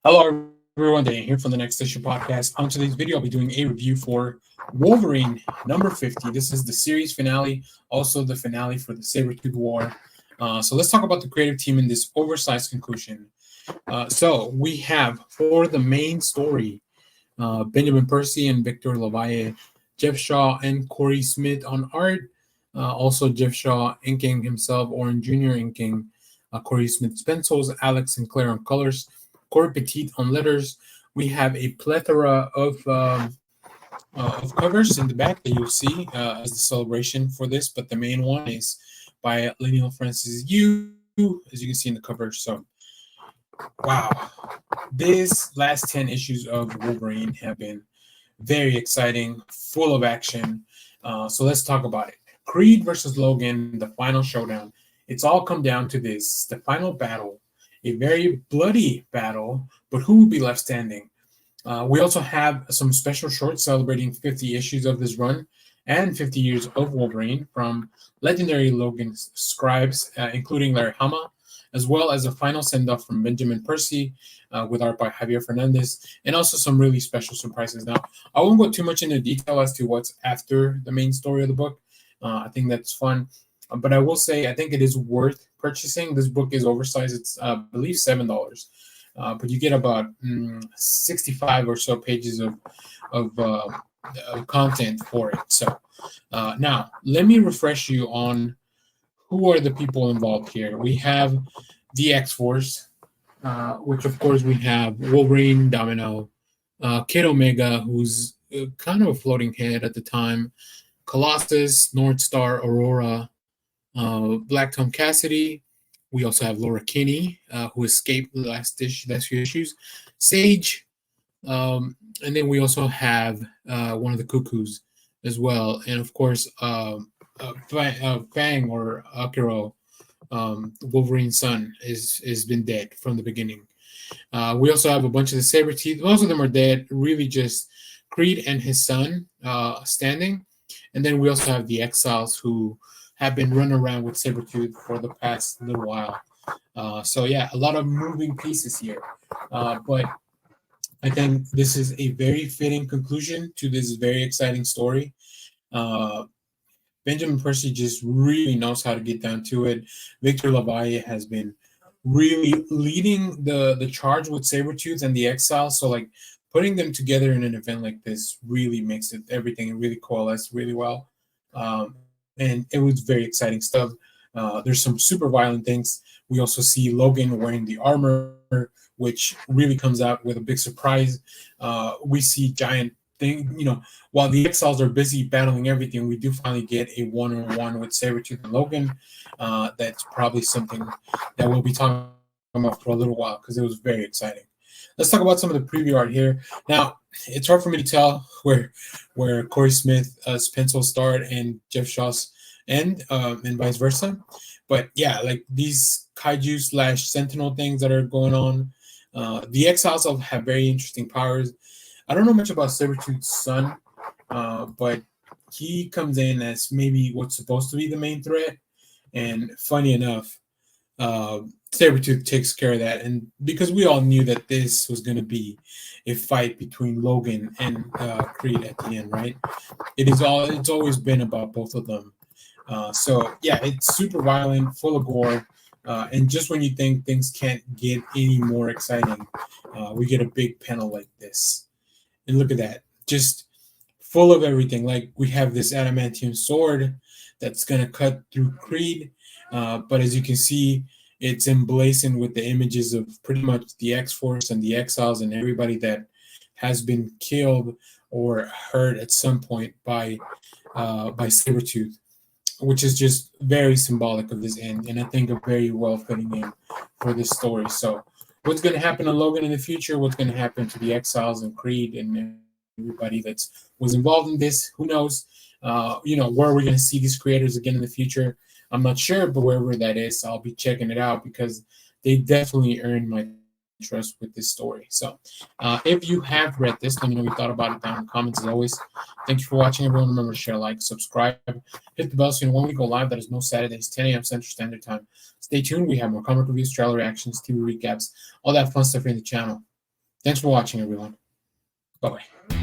Hello, everyone. Dan here from the Next Issue Podcast. On today's video, I'll be doing a review for Wolverine number 50. This is the series finale, also the finale for the Sabretooth War. So let's talk about the creative team in this oversized conclusion. So we have, for the main story, Benjamin Percy and Victor LaValle, Geoff Shaw and Cory Smith on art. Also Geoff Shaw inking himself, Oren Jr. inking Cory Smith's pencils, Alex Sinclair on colors, Cory Petit on letters. We have a plethora of covers in the back that you'll see as the celebration for this, but the main one is by Lionel Francis Yu, as you can see in the cover. So, wow, these last 10 issues of Wolverine have been very exciting, full of action. So let's talk about it. Creed versus Logan, the final showdown. It's all come down to this, the final battle. A very bloody battle, but who will be left standing? We also have some special shorts celebrating 50 issues of this run and 50 years of Wolverine from legendary Logan scribes, including Larry Hama, as well as a final send-off from Benjamin Percy with art by Javier Fernandez, and also some really special surprises. Now, I won't go too much into detail as to what's after the main story of the book. I think that's fun. But I will say, I think it is worth purchasing. This book is oversized. It's, I believe, $7. But you get about 65 or so pages of content for it. So now, let me refresh you on who are the people involved here. We have the X-Force, which, of course, we have Wolverine, Domino, Kid Omega, who's kind of a floating head at the time, Colossus, Northstar, Aurora, Black Tom Cassidy. We also have Laura Kinney, who escaped the last few issues, Sage, and then we also have one of the Cuckoos as well, and of course Fang or Akiro, Wolverine's son, is been dead from the beginning. We also have a bunch of the Sabretooth. Most of them are dead. Really, just Creed and his son standing, and then we also have the Exiles who have been running around with Sabretooth for the past little while. So yeah, a lot of moving pieces here. But I think this is a very fitting conclusion to this very exciting story. Benjamin Percy just really knows how to get down to it. Victor LaValle has been really leading the charge with Sabretooth and the Exile. So like putting them together in an event like this really makes it everything really coalesce really well. And it was very exciting stuff. There's some super violent things. We also see Logan wearing the armor, which really comes out with a big surprise. We see giant thing, while the Exiles are busy battling everything, we do finally get a one-on-one with Sabretooth and Logan. That's probably something that we'll be talking about for a little while because it was very exciting. Let's talk about some of the preview art here. Now, it's hard for me to tell where Cory Smith's pencil start and Geoff Shaw's end, and vice versa. But yeah, like these kaiju / sentinel things that are going on. The Exiles have very interesting powers. I don't know much about Sabretooth's son, but he comes in as maybe what's supposed to be the main threat. And funny enough, Sabretooth takes care of that, and because we all knew that this was going to be a fight between Logan and Creed at the end, right? It's always been about both of them. So yeah, it's super violent, full of gore, and just when you think things can't get any more exciting, we get a big panel like this, and look at that, just full of everything. Like we have this adamantium sword that's going to cut through Creed, but as you can see, it's emblazoned with the images of pretty much the X-Force and the Exiles and everybody that has been killed or hurt at some point by Sabretooth, which is just very symbolic of this end, and I think a very well fitting in for this story. So what's going to happen to Logan in the future? What's going to happen to the Exiles and Creed and everybody that was involved in this? Who knows? Where are we going to see these creators again in the future? I'm not sure, but wherever that is, I'll be checking it out because they definitely earned my trust with this story. So if you have read this, let me know what you thought about it down in the comments as always. Thank you for watching, everyone. Remember to share, like, subscribe, hit the bell so you know when we go live. That is most Saturdays, 10 a.m. Central Standard Time. Stay tuned. We have more comic reviews, trailer reactions, TV recaps, all that fun stuff in the channel. Thanks for watching, everyone. Bye-bye.